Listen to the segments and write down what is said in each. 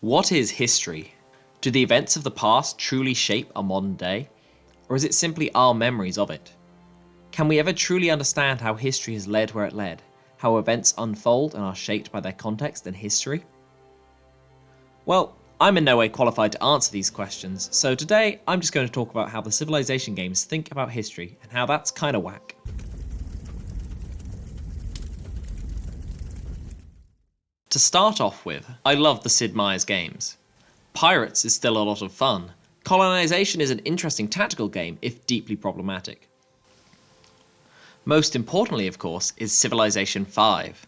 What is history? Do the events of the past truly shape our modern day? Or is it simply our memories of it? Can we ever truly understand how history has led where it led? How events unfold and are shaped by their context and history? Well, I'm in no way qualified to answer these questions, so today I'm just going to talk about how the Civilization games think about history and how that's kinda whack. To start off with, I love the Sid Meier's games. Pirates is still a lot of fun. Colonization is an interesting tactical game, if deeply problematic. Most importantly, of course, is Civilization 5.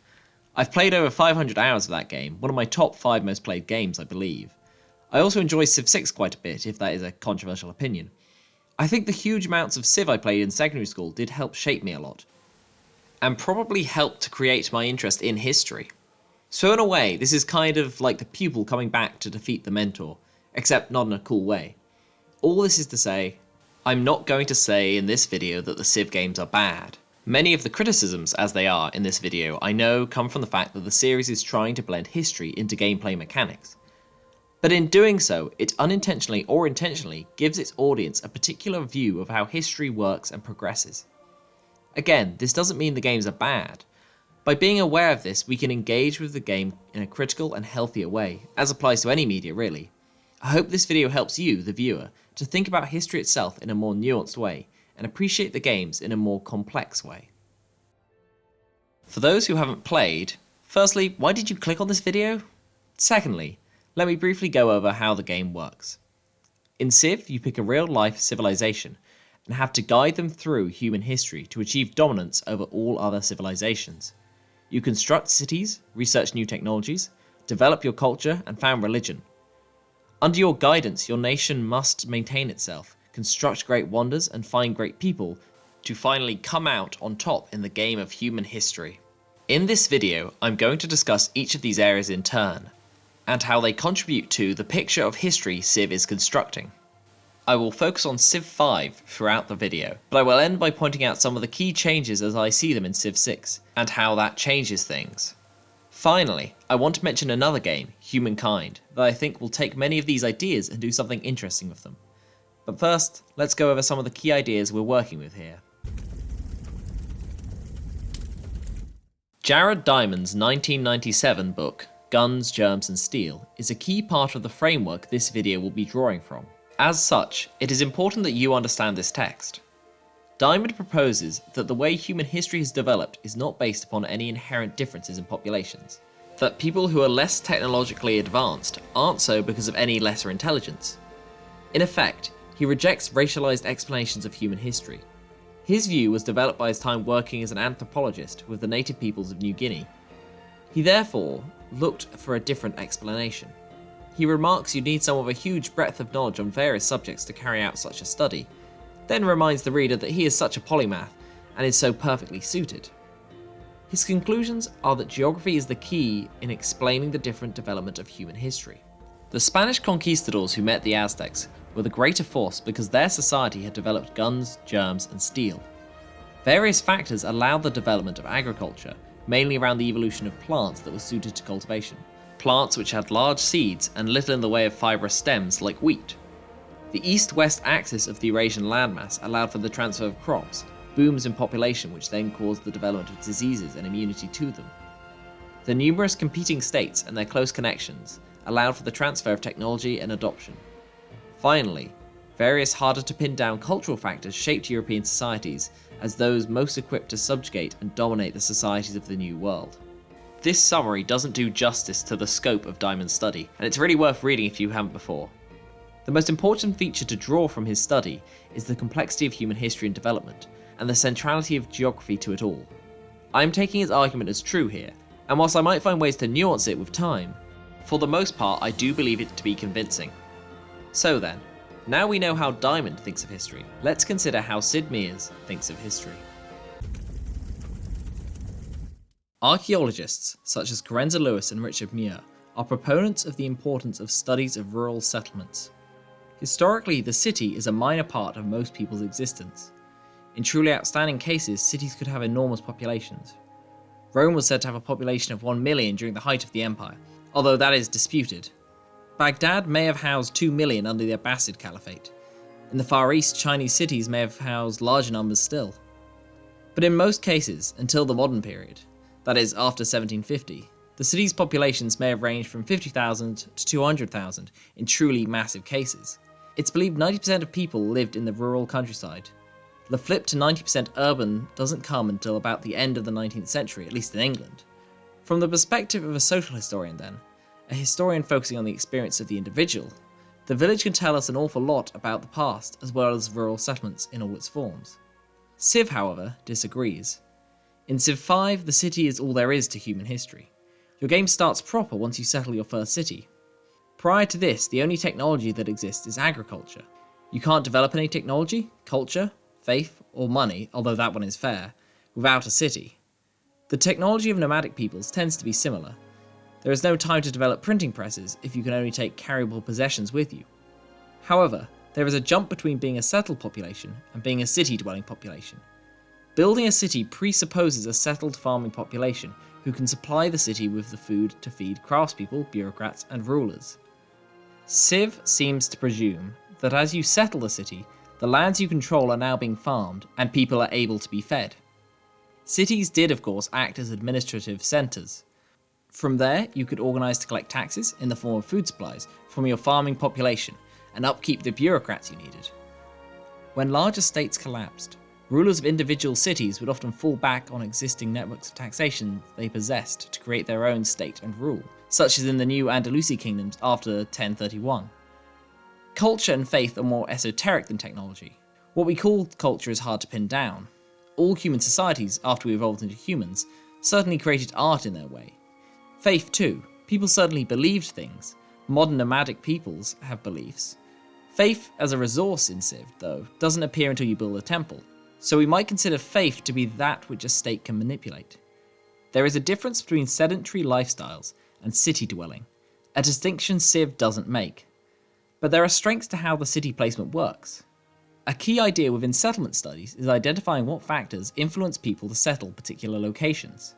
I've played over 500 hours of that game, one of my top 5 most played games, I believe. I also enjoy Civ 6 quite a bit, if that is a controversial opinion. I think the huge amounts of Civ I played in secondary school did help shape me a lot, and probably helped to create my interest in history. So in a way, this is kind of like the pupil coming back to defeat the mentor, except not in a cool way. All this is to say, I'm not going to say in this video that the Civ games are bad. Many of the criticisms, as they are in this video, I know come from the fact that the series is trying to blend history into gameplay mechanics. But in doing so, it unintentionally or intentionally gives its audience a particular view of how history works and progresses. Again, this doesn't mean the games are bad. By being aware of this, we can engage with the game in a critical and healthier way, as applies to any media really. I hope this video helps you, the viewer, to think about history itself in a more nuanced way, and appreciate the games in a more complex way. For those who haven't played, firstly, why did you click on this video? Secondly, let me briefly go over how the game works. In Civ, you pick a real-life civilization, and have to guide them through human history to achieve dominance over all other civilizations. You construct cities, research new technologies, develop your culture, and found religion. Under your guidance, your nation must maintain itself, construct great wonders, and find great people to finally come out on top in the game of human history. In this video, I'm going to discuss each of these areas in turn, and how they contribute to the picture of history Civ is constructing. I will focus on Civ 5 throughout the video, but I will end by pointing out some of the key changes as I see them in Civ 6, and how that changes things. Finally, I want to mention another game, Humankind, that I think will take many of these ideas and do something interesting with them. But first, let's go over some of the key ideas we're working with here. Jared Diamond's 1997 book, Guns, Germs and Steel, is a key part of the framework this video will be drawing from. As such, it is important that you understand this text. Diamond proposes that the way human history has developed is not based upon any inherent differences in populations, that people who are less technologically advanced aren't so because of any lesser intelligence. In effect, he rejects racialized explanations of human history. His view was developed by his time working as an anthropologist with the native peoples of New Guinea. He therefore looked for a different explanation. He remarks you need someone with a huge breadth of knowledge on various subjects to carry out such a study, then reminds the reader that he is such a polymath and is so perfectly suited. His conclusions are that geography is the key in explaining the different development of human history. The Spanish conquistadors who met the Aztecs were the greater force because their society had developed guns, germs, and steel. Various factors allowed the development of agriculture, mainly around the evolution of plants that were suited to cultivation. Plants which had large seeds and little in the way of fibrous stems like wheat. The east-west axis of the Eurasian landmass allowed for the transfer of crops, booms in population which then caused the development of diseases and immunity to them. The numerous competing states and their close connections allowed for the transfer of technology and adoption. Finally, various harder to pin down cultural factors shaped European societies as those most equipped to subjugate and dominate the societies of the New World. This summary doesn't do justice to the scope of Diamond's study, and it's really worth reading if you haven't before. The most important feature to draw from his study is the complexity of human history and development, and the centrality of geography to it all. I am taking his argument as true here, and whilst I might find ways to nuance it with time, for the most part I do believe it to be convincing. So then, now we know how Diamond thinks of history, let's consider how Sid Meier thinks of history. Archaeologists, such as Carenza Lewis and Richard Muir, are proponents of the importance of studies of rural settlements. Historically, the city is a minor part of most people's existence. In truly outstanding cases, cities could have enormous populations. Rome was said to have a population of 1 million during the height of the empire, although that is disputed. Baghdad may have housed 2 million under the Abbasid Caliphate. In the Far East, Chinese cities may have housed larger numbers still. But in most cases, until the modern period, that is, after 1750, the city's populations may have ranged from 50,000 to 200,000 in truly massive cases. It's believed 90% of people lived in the rural countryside. The flip to 90% urban doesn't come until about the end of the 19th century, at least in England. From the perspective of a social historian then, a historian focusing on the experience of the individual, the village can tell us an awful lot about the past as well as rural settlements in all its forms. Civ, however, disagrees. In Civ 5, the city is all there is to human history. Your game starts proper once you settle your first city. Prior to this, the only technology that exists is agriculture. You can't develop any technology, culture, faith, or money, although that one is fair, without a city. The technology of nomadic peoples tends to be similar. There is no time to develop printing presses if you can only take carryable possessions with you. However, there is a jump between being a settled population and being a city-dwelling population. Building a city presupposes a settled farming population who can supply the city with the food to feed craftspeople, bureaucrats, and rulers. Civ seems to presume that as you settle the city, the lands you control are now being farmed and people are able to be fed. Cities did, of course, act as administrative centres. From there, you could organise to collect taxes in the form of food supplies from your farming population and upkeep the bureaucrats you needed. When larger states collapsed, rulers of individual cities would often fall back on existing networks of taxation they possessed to create their own state and rule, such as in the new Andalusi kingdoms after 1031. Culture and faith are more esoteric than technology. What we call culture is hard to pin down. All human societies, after we evolved into humans, certainly created art in their way. Faith too. People certainly believed things. Modern nomadic peoples have beliefs. Faith as a resource in Civ, though, doesn't appear until you build a temple, so we might consider faith to be that which a state can manipulate. There is a difference between sedentary lifestyles and city dwelling, a distinction Civ doesn't make. But there are strengths to how the city placement works. A key idea within settlement studies is identifying what factors influence people to settle particular locations.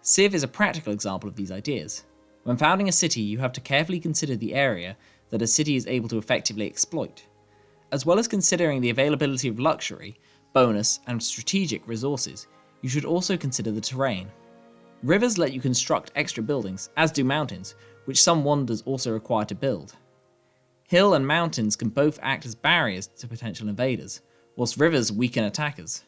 Civ is a practical example of these ideas. When founding a city, you have to carefully consider the area that a city is able to effectively exploit. As well as considering the availability of luxury, bonus, and strategic resources, you should also consider the terrain. Rivers let you construct extra buildings, as do mountains, which some wonders also require to build. Hill and mountains can both act as barriers to potential invaders, whilst rivers weaken attackers.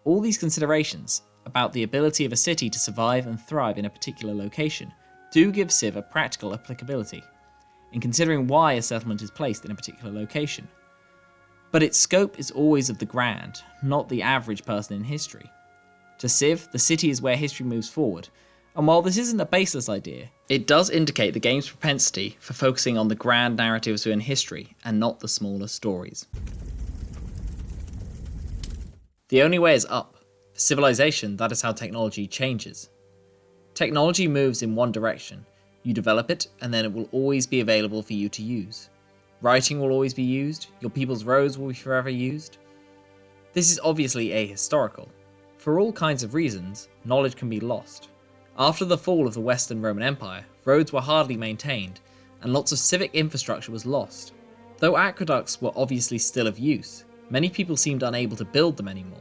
All these considerations about the ability of a city to survive and thrive in a particular location do give Civ a practical applicability, in considering why a settlement is placed in a particular location. But its scope is always of the grand, not the average person in history. To Civ, the city is where history moves forward, and while this isn't a baseless idea, it does indicate the game's propensity for focusing on the grand narratives within history and not the smaller stories. The only way is up. For civilization, that is how technology changes. Technology moves in one direction. You develop it, and then it will always be available for you to use. Writing will always be used, your people's roads will be forever used. This is obviously ahistorical. For all kinds of reasons, knowledge can be lost. After the fall of the Western Roman Empire, roads were hardly maintained, and lots of civic infrastructure was lost. Though aqueducts were obviously still of use, many people seemed unable to build them anymore,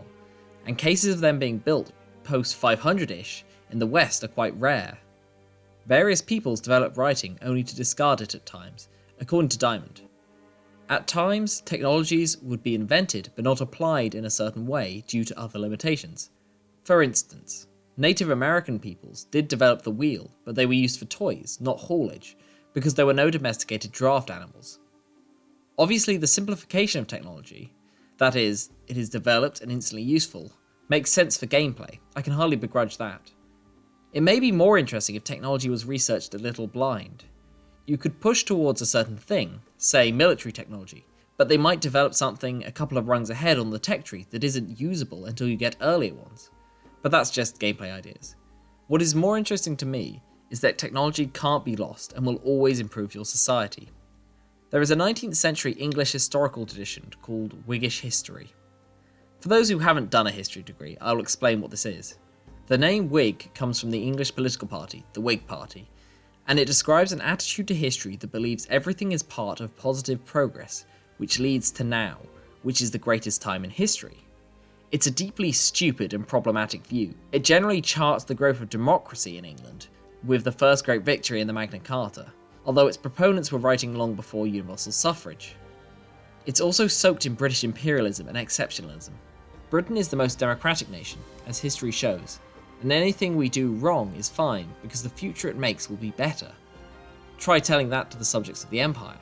and cases of them being built post 500-ish in the West are quite rare. Various peoples developed writing only to discard it at times, according to Diamond. At times, technologies would be invented but not applied in a certain way due to other limitations. For instance, Native American peoples did develop the wheel, but they were used for toys, not haulage, because there were no domesticated draft animals. Obviously, the simplification of technology, that is, it is developed and instantly useful, makes sense for gameplay. I can hardly begrudge that. It may be more interesting if technology was researched a little blind. You could push towards a certain thing, say military technology, but they might develop something a couple of rungs ahead on the tech tree that isn't usable until you get earlier ones. But that's just gameplay ideas. What is more interesting to me is that technology can't be lost and will always improve your society. There is a 19th century English historical tradition called Whiggish history. For those who haven't done a history degree, I will explain what this is. The name Whig comes from the English political party, the Whig Party, and it describes an attitude to history that believes everything is part of positive progress, which leads to now, which is the greatest time in history. It's a deeply stupid and problematic view. It generally charts the growth of democracy in England, with the first great victory in the Magna Carta, although its proponents were writing long before universal suffrage. It's also soaked in British imperialism and exceptionalism. Britain is the most democratic nation, as history shows, and anything we do wrong is fine because the future it makes will be better. Try telling that to the subjects of the Empire.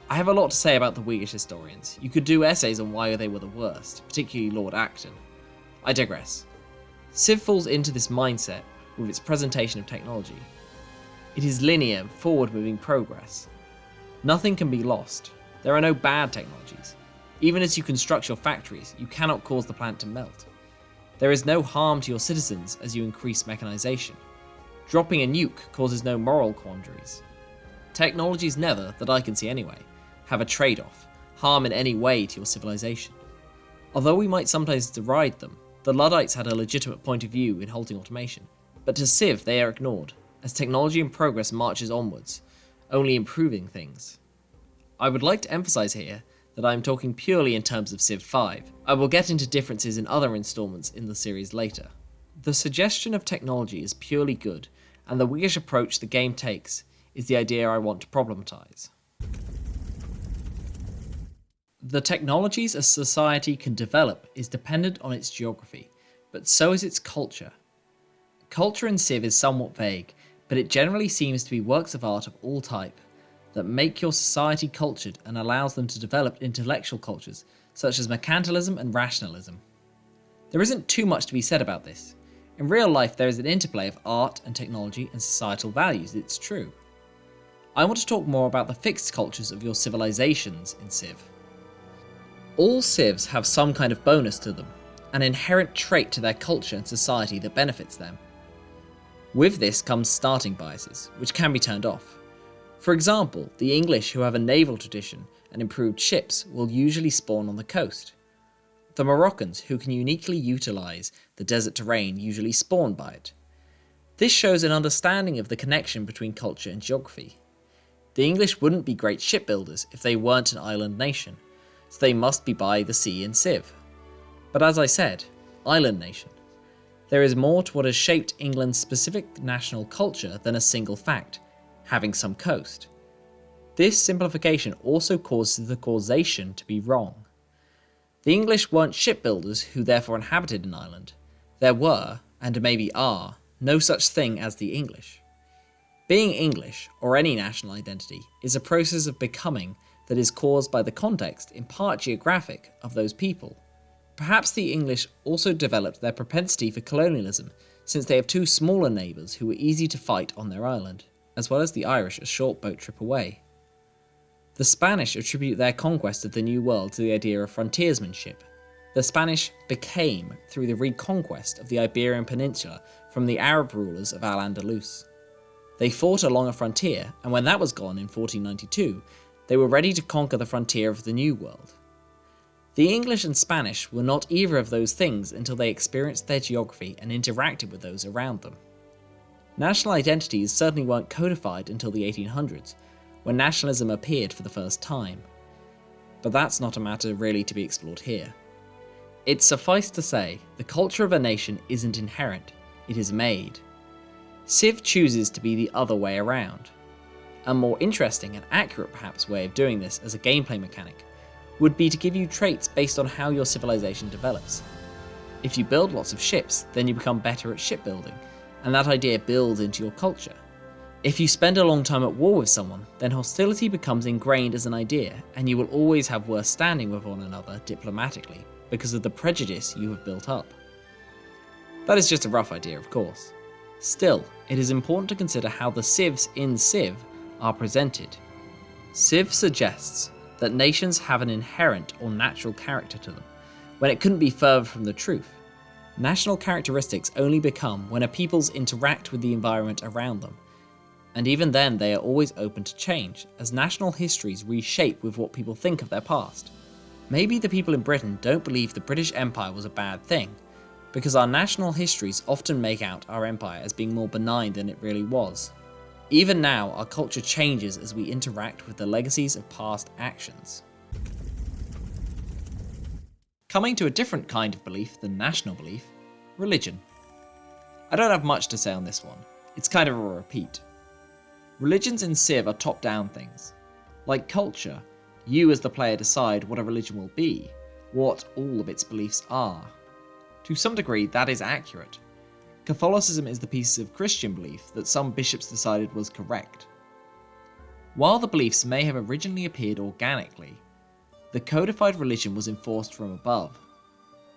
I have a lot to say about the Whiggish historians. You could do essays on why they were the worst, particularly Lord Acton. I digress. Civ falls into this mindset with its presentation of technology. It is linear, forward-moving progress. Nothing can be lost. There are no bad technologies. Even as you construct your factories, you cannot cause the planet to melt. There is no harm to your citizens as you increase mechanization. Dropping a nuke causes no moral quandaries. Technologies never, that I can see anyway, have a trade-off, harm in any way to your civilization. Although we might sometimes deride them, the Luddites had a legitimate point of view in halting automation, but to Civ they are ignored, as technology and progress marches onwards, only improving things. I would like to emphasize here that I am talking purely in terms of Civ 5. I will get into differences in other installments in the series later. The suggestion of technology is purely good, and the Whiggish approach the game takes is the idea I want to problematize. The technologies a society can develop is dependent on its geography, but so is its culture. Culture in Civ is somewhat vague, but it generally seems to be works of art of all type that make your society cultured and allows them to develop intellectual cultures such as mercantilism and rationalism. There isn't too much to be said about this. In real life there is an interplay of art and technology and societal values, it's true. I want to talk more about the fixed cultures of your civilizations in Civ. All Civs have some kind of bonus to them, an inherent trait to their culture and society that benefits them. With this comes starting biases, which can be turned off. For example, the English who have a naval tradition and improved ships will usually spawn on the coast. The Moroccans who can uniquely utilise the desert terrain usually spawn by it. This shows an understanding of the connection between culture and geography. The English wouldn't be great shipbuilders if they weren't an island nation, so they must be by the sea in Civ. But as I said, island nation. There is more to what has shaped England's specific national culture than a single fact, having some coast. This simplification also causes the causation to be wrong. The English weren't shipbuilders who therefore inhabited an island. There were, and maybe are, no such thing as the English. Being English, or any national identity, is a process of becoming that is caused by the context, in part geographic, of those people. Perhaps the English also developed their propensity for colonialism, since they have two smaller neighbours who were easy to fight on their island, as well as the Irish a short boat trip away. The Spanish attribute their conquest of the New World to the idea of frontiersmanship. The Spanish became through the reconquest of the Iberian Peninsula from the Arab rulers of Al-Andalus. They fought along a frontier, and when that was gone in 1492, they were ready to conquer the frontier of the New World. The English and Spanish were not either of those things until they experienced their geography and interacted with those around them. National identities certainly weren't codified until the 1800s, when nationalism appeared for the first time. But that's not a matter really to be explored here. It's suffice to say, the culture of a nation isn't inherent, it is made. Civ chooses to be the other way around. A more interesting and accurate perhaps way of doing this as a gameplay mechanic would be to give you traits based on how your civilization develops. If you build lots of ships, then you become better at shipbuilding, and that idea builds into your culture. If you spend a long time at war with someone, then hostility becomes ingrained as an idea, and you will always have worse standing with one another diplomatically, because of the prejudice you have built up. That is just a rough idea, of course. Still, it is important to consider how the civs in Civ are presented. Civ suggests that nations have an inherent or natural character to them, when it couldn't be further from the truth. National characteristics only become when a peoples interact with the environment around them, and even then they are always open to change, as national histories reshape with what people think of their past. Maybe the people in Britain don't believe the British Empire was a bad thing, because our national histories often make out our empire as being more benign than it really was. Even now, our culture changes as we interact with the legacies of past actions. Coming to a different kind of belief than national belief, religion. I don't have much to say on this one, it's kind of a repeat. Religions in Civ are top-down things. Like culture, you as the player decide what a religion will be, what all of its beliefs are. To some degree, that is accurate. Catholicism is the piece of Christian belief that some bishops decided was correct. While the beliefs may have originally appeared organically, the codified religion was enforced from above.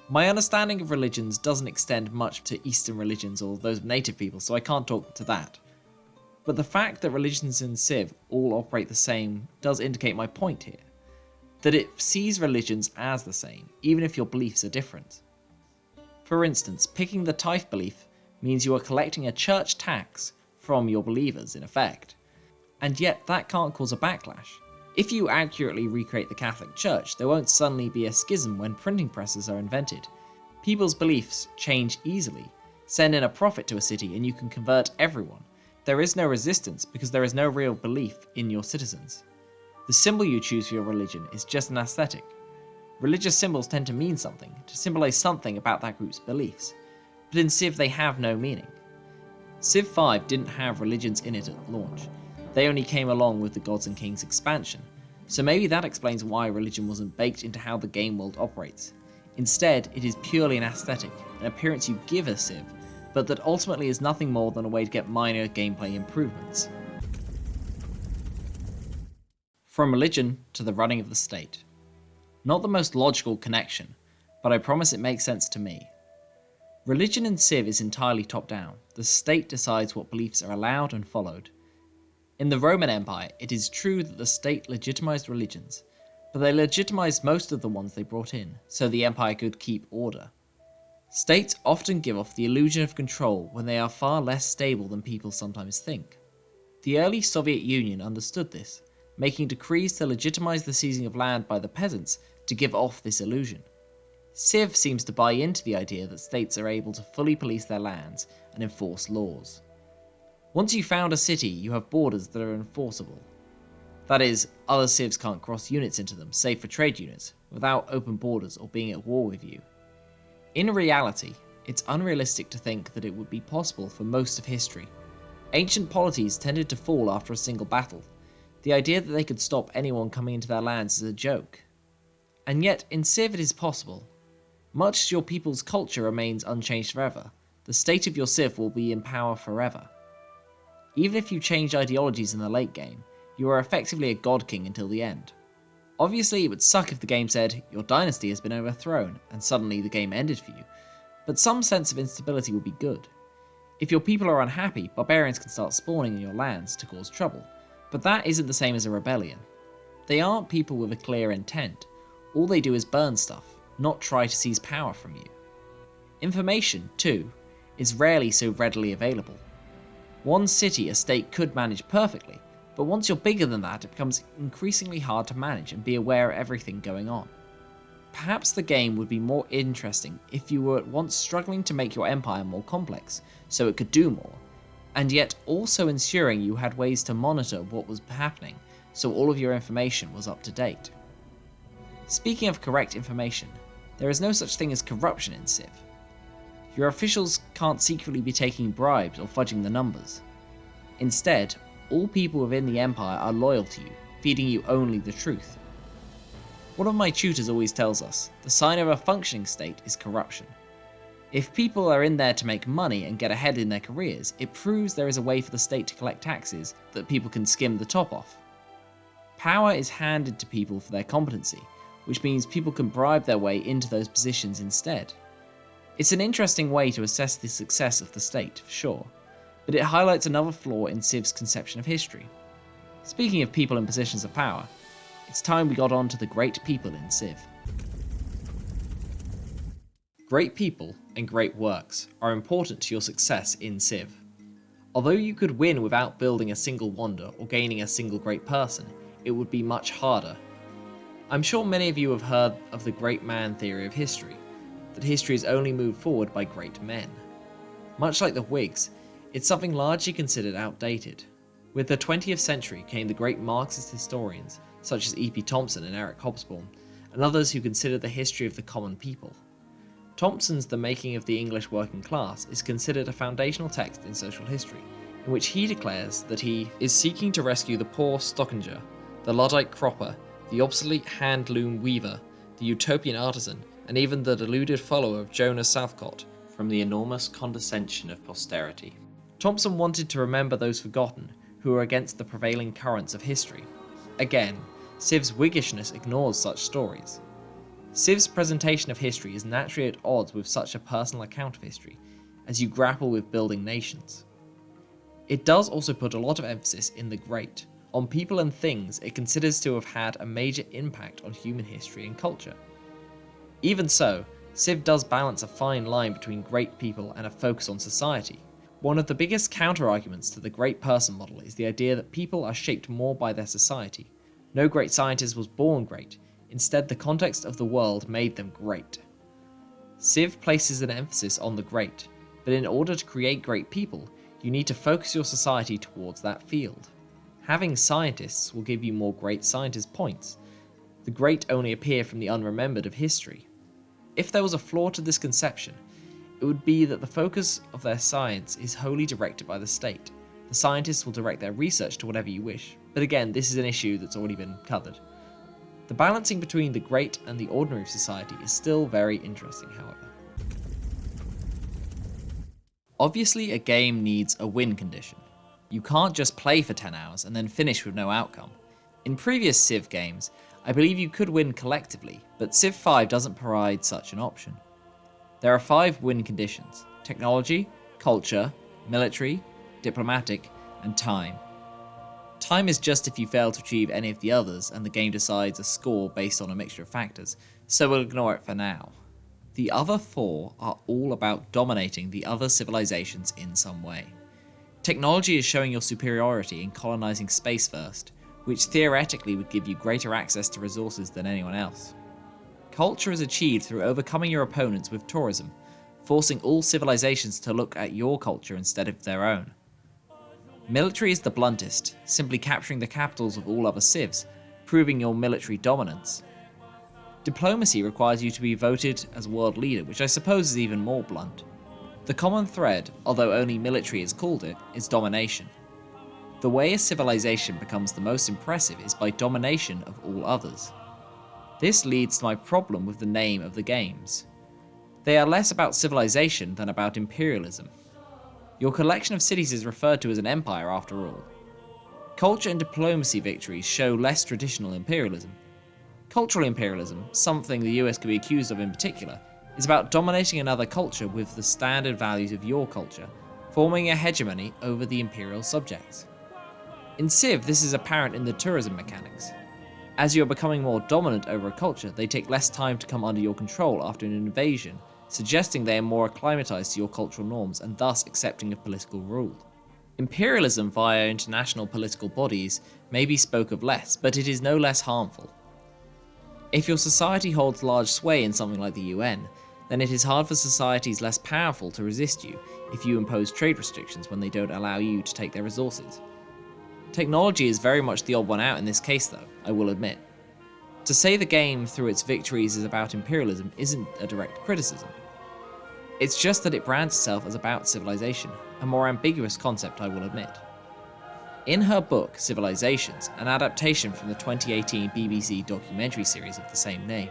My understanding of religions doesn't extend much to Eastern religions or those of native people, so I can't talk to that. But the fact that religions in Civ all operate the same does indicate my point here, that it sees religions as the same, even if your beliefs are different. For instance, picking the tithe belief means you are collecting a church tax from your believers in effect, and yet that can't cause a backlash. If you accurately recreate the Catholic Church, there won't suddenly be a schism when printing presses are invented. People's beliefs change easily. Send in a prophet to a city and you can convert everyone. There is no resistance because there is no real belief in your citizens. The symbol you choose for your religion is just an aesthetic. Religious symbols tend to mean something, to symbolize something about that group's beliefs. But in Civ they have no meaning. Civ 5 didn't have religions in it at launch. They only came along with the Gods and Kings expansion, so maybe that explains why religion wasn't baked into how the game world operates. Instead, it is purely an aesthetic, an appearance you give a Civ, but that ultimately is nothing more than a way to get minor gameplay improvements. From religion to the running of the state. Not the most logical connection, but I promise it makes sense to me. Religion in Civ is entirely top-down. The state decides what beliefs are allowed and followed. In the Roman Empire, it is true that the state legitimized religions, but they legitimized most of the ones they brought in, so the empire could keep order. States often give off the illusion of control when they are far less stable than people sometimes think. The early Soviet Union understood this, making decrees to legitimize the seizing of land by the peasants to give off this illusion. Civ seems to buy into the idea that states are able to fully police their lands and enforce laws. Once you found a city, you have borders that are enforceable. That is, other civs can't cross units into them, save for trade units, without open borders or being at war with you. In reality, it's unrealistic to think that it would be possible for most of history. Ancient polities tended to fall after a single battle. The idea that they could stop anyone coming into their lands is a joke. And yet, in Civ it is possible. Much as your people's culture remains unchanged forever, the state of your Civ will be in power forever. Even if you change ideologies in the late game, you are effectively a god king until the end. Obviously, it would suck if the game said, your dynasty has been overthrown, and suddenly the game ended for you, but some sense of instability would be good. If your people are unhappy, barbarians can start spawning in your lands to cause trouble, but that isn't the same as a rebellion. They aren't people with a clear intent. All they do is burn stuff, not try to seize power from you. Information, too, is rarely so readily available. One city a state could manage perfectly, but once you're bigger than that, it becomes increasingly hard to manage and be aware of everything going on. Perhaps the game would be more interesting if you were at once struggling to make your empire more complex, so it could do more, and yet also ensuring you had ways to monitor what was happening, so all of your information was up to date. Speaking of correct information, there is no such thing as corruption in Civ. Your officials can't secretly be taking bribes or fudging the numbers. Instead, all people within the Empire are loyal to you, feeding you only the truth. One of my tutors always tells us, the sign of a functioning state is corruption. If people are in there to make money and get ahead in their careers, it proves there is a way for the state to collect taxes that people can skim the top off. Power is handed to people for their competency, which means people can bribe their way into those positions instead. It's an interesting way to assess the success of the state, for sure, but it highlights another flaw in Civ's conception of history. Speaking of people in positions of power, it's time we got on to the great people in Civ. Great people and great works are important to your success in Civ. Although you could win without building a single wonder or gaining a single great person, it would be much harder. I'm sure many of you have heard of the great man theory of history, that history is only moved forward by great men. Much like the Whigs, it's something largely considered outdated. With the 20th century came the great Marxist historians such as E.P. Thompson and Eric Hobsbawm, and others who considered the history of the common people. Thompson's The Making of the English Working Class is considered a foundational text in social history, in which he declares that he is seeking to rescue the poor stockinger, the Luddite cropper, the obsolete hand-loom weaver, the utopian artisan, and even the deluded follower of Jonas Southcott from the enormous condescension of posterity. Thompson wanted to remember those forgotten who were against the prevailing currents of history. Again, Civ's Whiggishness ignores such stories. Civ's presentation of history is naturally at odds with such a personal account of history, as you grapple with building nations. It does also put a lot of emphasis in the great, on people and things it considers to have had a major impact on human history and culture. Even so, Civ does balance a fine line between great people and a focus on society. One of the biggest counter-arguments to the great person model is the idea that people are shaped more by their society. No great scientist was born great, instead the context of the world made them great. Civ places an emphasis on the great, but in order to create great people, you need to focus your society towards that field. Having scientists will give you more great scientist points. The great only appear from the unremembered of history. If there was a flaw to this conception, it would be that the focus of their science is wholly directed by the state. The scientists will direct their research to whatever you wish, but again, this is an issue that's already been covered. The balancing between the great and the ordinary of society is still very interesting, however. Obviously, a game needs a win condition. You can't just play for 10 hours and then finish with no outcome. In previous Civ games, I believe you could win collectively, but Civ 5 doesn't provide such an option. There are 5 win conditions: technology, culture, military, diplomatic, and time. Time is just if you fail to achieve any of the others and the game decides a score based on a mixture of factors, so we'll ignore it for now. The other 4 are all about dominating the other civilizations in some way. Technology is showing your superiority in colonizing space first, which theoretically would give you greater access to resources than anyone else. Culture is achieved through overcoming your opponents with tourism, forcing all civilizations to look at your culture instead of their own. Military is the bluntest, simply capturing the capitals of all other civs, proving your military dominance. Diplomacy requires you to be voted as world leader, which I suppose is even more blunt. The common thread, although only military has called it, is domination. The way a civilization becomes the most impressive is by domination of all others. This leads to my problem with the name of the games. They are less about civilization than about imperialism. Your collection of cities is referred to as an empire after all. Culture and diplomacy victories show less traditional imperialism. Cultural imperialism, something the US could be accused of in particular, is about dominating another culture with the standard values of your culture, forming a hegemony over the imperial subjects. In Civ, this is apparent in the tourism mechanics. As you are becoming more dominant over a culture, they take less time to come under your control after an invasion, suggesting they are more acclimatized to your cultural norms and thus accepting of political rule. Imperialism via international political bodies may be spoke of less, but it is no less harmful. If your society holds large sway in something like the UN, then it is hard for societies less powerful to resist you if you impose trade restrictions when they don't allow you to take their resources. Technology is very much the odd one out in this case though, I will admit. To say the game through its victories is about imperialism isn't a direct criticism. It's just that it brands itself as about civilization, a more ambiguous concept I will admit. In her book, Civilizations, an adaptation from the 2018 BBC documentary series of the same name,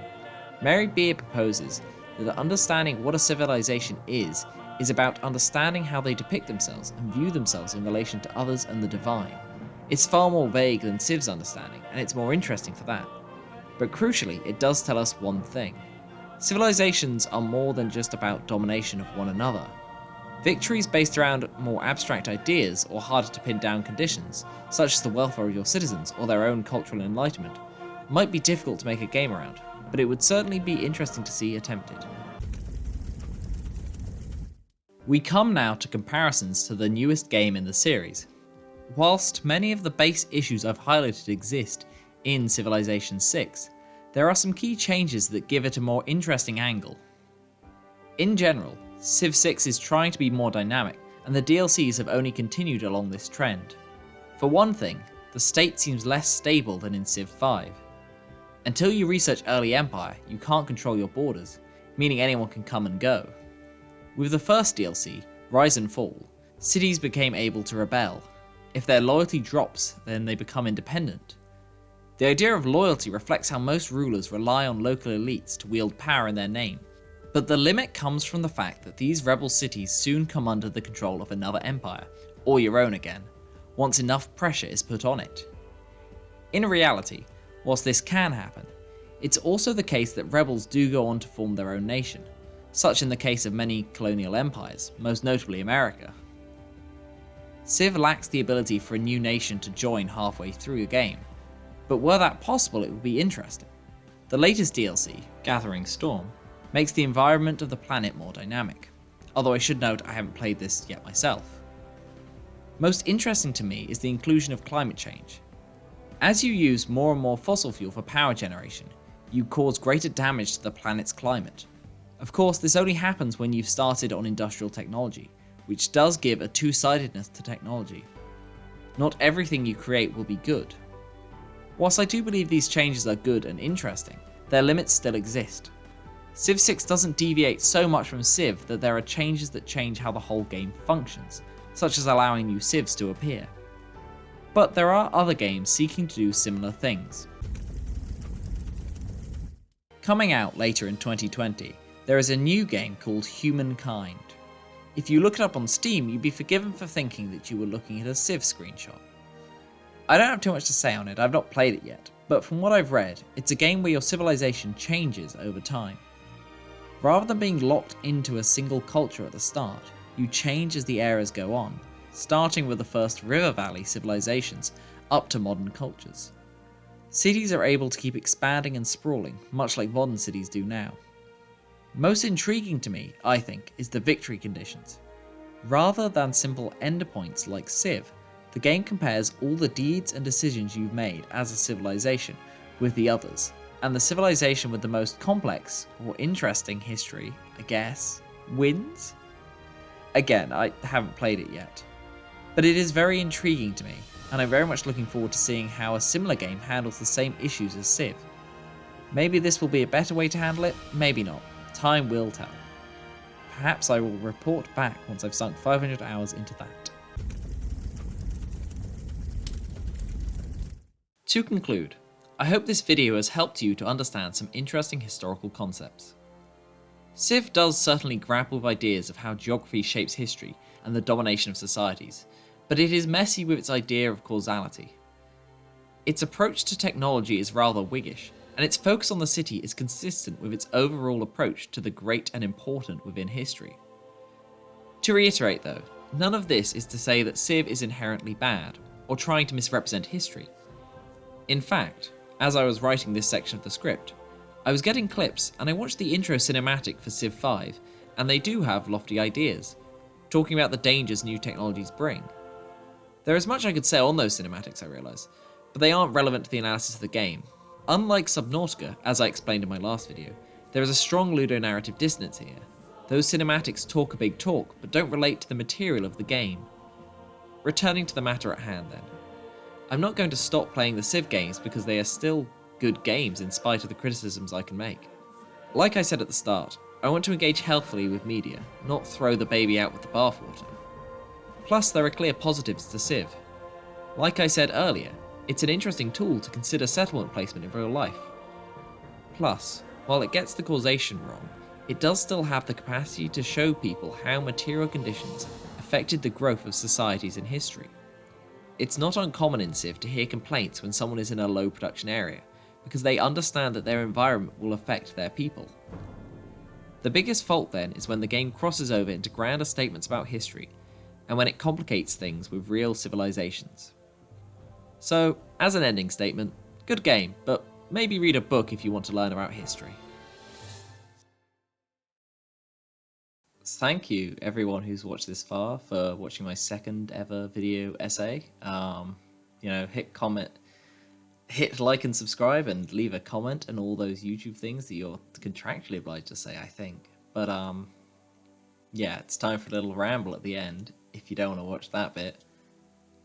Mary Beard proposes that understanding what a civilization is about understanding how they depict themselves and view themselves in relation to others and the divine. It's far more vague than Civ's understanding, and it's more interesting for that. But crucially, it does tell us one thing. Civilizations are more than just about domination of one another. Victories based around more abstract ideas or harder to pin down conditions, such as the welfare of your citizens or their own cultural enlightenment, might be difficult to make a game around, but it would certainly be interesting to see attempted. We come now to comparisons to the newest game in the series. Whilst many of the base issues I've highlighted exist in Civilization 6, there are some key changes that give it a more interesting angle. In general, Civ 6 is trying to be more dynamic, and the DLCs have only continued along this trend. For one thing, the state seems less stable than in Civ 5. Until you research early Empire, you can't control your borders, meaning anyone can come and go. With the first DLC, Rise and Fall, cities became able to rebel. If their loyalty drops, then they become independent. The idea of loyalty reflects how most rulers rely on local elites to wield power in their name. But the limit comes from the fact that these rebel cities soon come under the control of another empire, or your own again, once enough pressure is put on it. In reality, whilst this can happen, it's also the case that rebels do go on to form their own nation, such in the case of many colonial empires, most notably America. Civ lacks the ability for a new nation to join halfway through a game, but were that possible it would be interesting. The latest DLC, Gathering Storm, makes the environment of the planet more dynamic, although I should note I haven't played this yet myself. Most interesting to me is the inclusion of climate change. As you use more and more fossil fuel for power generation, you cause greater damage to the planet's climate. Of course, this only happens when you've started on industrial technology, which does give a two-sidedness to technology. Not everything you create will be good. Whilst I do believe these changes are good and interesting, their limits still exist. Civ 6 doesn't deviate so much from Civ that there are changes that change how the whole game functions, such as allowing new civs to appear. But there are other games seeking to do similar things. Coming out later in 2020, there is a new game called Humankind. If you look it up on Steam, you'd be forgiven for thinking that you were looking at a Civ screenshot. I don't have too much to say on it, I've not played it yet, but from what I've read, it's a game where your civilization changes over time. Rather than being locked into a single culture at the start, you change as the eras go on, starting with the first River Valley civilizations up to modern cultures. Cities are able to keep expanding and sprawling, much like modern cities do now. Most intriguing to me, I think, is the victory conditions. Rather than simple endpoints like Civ, the game compares all the deeds and decisions you've made as a civilization with the others, and the civilization with the most complex or interesting history, I guess, wins? Again, I haven't played it yet. But it is very intriguing to me, and I'm very much looking forward to seeing how a similar game handles the same issues as Civ. Maybe this will be a better way to handle it, maybe not. Time will tell. Perhaps I will report back once I've sunk 500 hours into that. To conclude, I hope this video has helped you to understand some interesting historical concepts. Civ does certainly grapple with ideas of how geography shapes history and the domination of societies, but it is messy with its idea of causality. Its approach to technology is rather Whiggish, and its focus on the city is consistent with its overall approach to the great and important within history. To reiterate though, none of this is to say that Civ is inherently bad, or trying to misrepresent history. In fact, as I was writing this section of the script, I was getting clips and I watched the intro cinematic for Civ 5, and they do have lofty ideas, talking about the dangers new technologies bring. There is much I could say on those cinematics, I realise, but they aren't relevant to the analysis of the game. Unlike Subnautica, as I explained in my last video, there is a strong ludonarrative dissonance here. Those cinematics talk a big talk, but don't relate to the material of the game. Returning to the matter at hand then. I'm not going to stop playing the Civ games because they are still good games in spite of the criticisms I can make. Like I said at the start, I want to engage healthily with media, not throw the baby out with the bathwater. Plus, there are clear positives to Civ. Like I said earlier, it's an interesting tool to consider settlement placement in real life. Plus, while it gets the causation wrong, it does still have the capacity to show people how material conditions affected the growth of societies in history. It's not uncommon in Civ to hear complaints when someone is in a low production area, because they understand that their environment will affect their people. The biggest fault then is when the game crosses over into grander statements about history, and when it complicates things with real civilizations. So, as an ending statement, good game, but maybe read a book if you want to learn about history. Thank you everyone who's watched this far for watching my second ever video essay. Hit comment, hit like and subscribe and leave a comment and all those YouTube things that you're contractually obliged to say, I think. But yeah, it's time for a little ramble at the end if you don't want to watch that bit.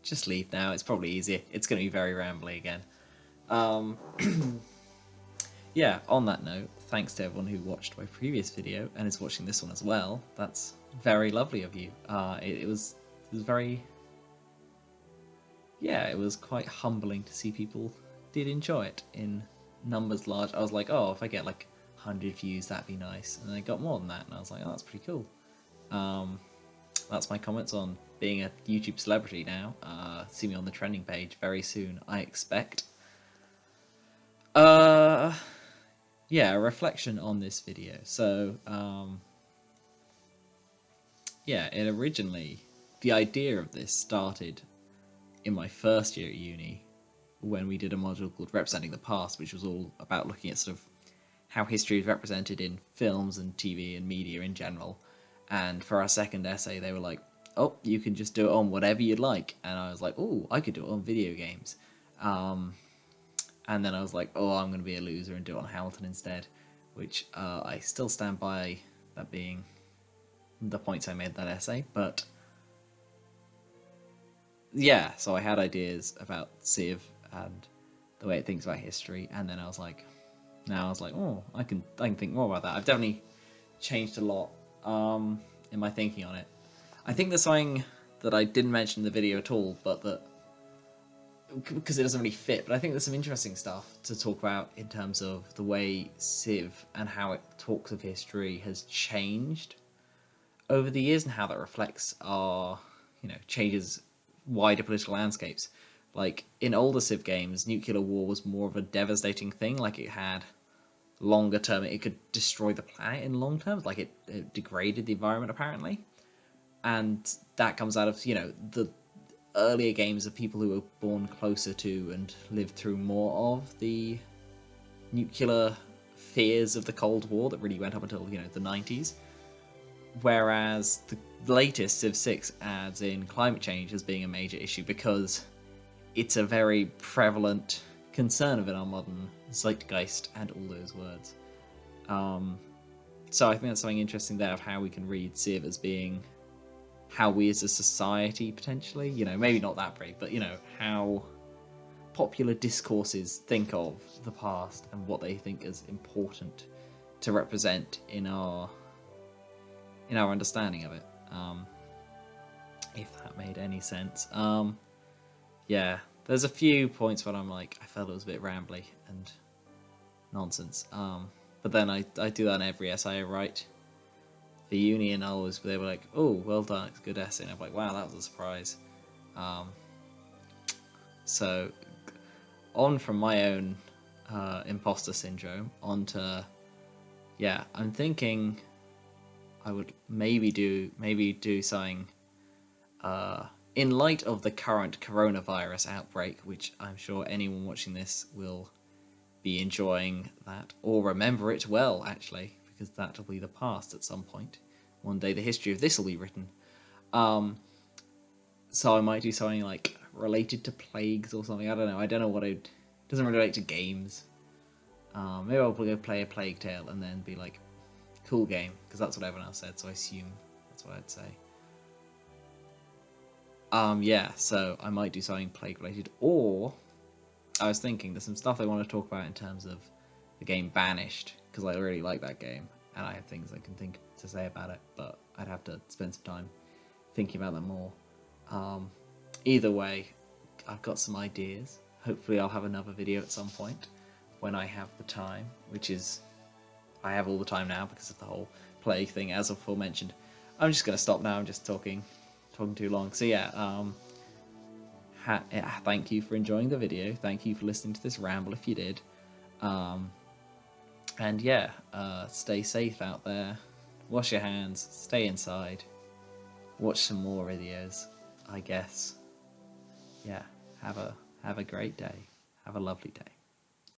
just leave now. It's probably easier. It's going to be very rambly again. Yeah, on that note, thanks to everyone who watched my previous video and is watching this one as well. That's very lovely of you. It was very... Yeah, it was quite humbling to see people did enjoy it in numbers large. I was like, oh, if I get like 100 views, that'd be nice. And I got more than that, and I was like, oh, that's pretty cool. That's my comments on being a YouTube celebrity now. See me on the trending page very soon, I expect. Yeah, a reflection on this video. So, yeah, it originally, the idea of this started in my first year at uni when we did a module called Representing the Past, which was all about looking at sort of how history is represented in films and TV and media in general. And for our second essay, they were like, oh, you can just do it on whatever you'd like. And I was like, oh, I could do it on video games. And then I was like, oh, I'm going to be a loser and do it on Hamilton instead, which I still stand by that being the points I made in that essay. But yeah, so I had ideas about Civ and the way it thinks about history, and then I was like, oh, I can think more about that. I've definitely changed a lot in my thinking on it. I think there's something that I didn't mention in the video at all, but that, because it doesn't really fit, but I think there's some interesting stuff to talk about in terms of the way Civ and how it talks of history has changed over the years and how that reflects our, changes wider political landscapes. Like, in older Civ games, nuclear war was more of a devastating thing. Like, it had longer term, it could destroy the planet in long terms. Like, it degraded the environment, apparently. And that comes out of, the earlier games of people who were born closer to and lived through more of the nuclear fears of the Cold War that really went up until, the 90s. Whereas the latest Civ 6 adds in climate change as being a major issue because it's a very prevalent concern within our modern zeitgeist and all those words. So I think that's something interesting there of how we can read Civ as being how we as a society potentially, maybe not that brave, but how popular discourses think of the past and what they think is important to represent in our understanding of it. If that made any sense. Yeah, there's a few points where I'm like, I felt it was a bit rambly and nonsense. But then I do that in every essay I write. The uni and they were like, oh, well done, it's a good essay. And I'm like, wow, that was a surprise. So, on from my own imposter syndrome, onto, yeah, I'm thinking I would maybe do something in light of the current coronavirus outbreak, which I'm sure anyone watching this will be enjoying that, or remember it well, actually, because that'll be the past at some point. One day the history of this will be written. So I might do something like related to plagues or something. I don't know what it doesn't really relate to games. Maybe I'll go play a Plague Tale and then be like, cool game, because that's what everyone else said, so I assume that's what I'd say. Yeah, so I might do something plague related, or I was thinking there's some stuff I want to talk about in terms of the game Banished, because I really like that game, and I have things I can think to say about it, but I'd have to spend some time thinking about them more. Either way, I've got some ideas. Hopefully I'll have another video at some point when I have the time, which is, I have all the time now because of the whole plague thing, as aforementioned. I'm just going to stop now, I'm just talking too long. So yeah, thank you for enjoying the video, thank you for listening to this ramble if you did. And yeah, stay safe out there, wash your hands, stay inside, watch some more videos, I guess. Yeah, have a great day, have a lovely day.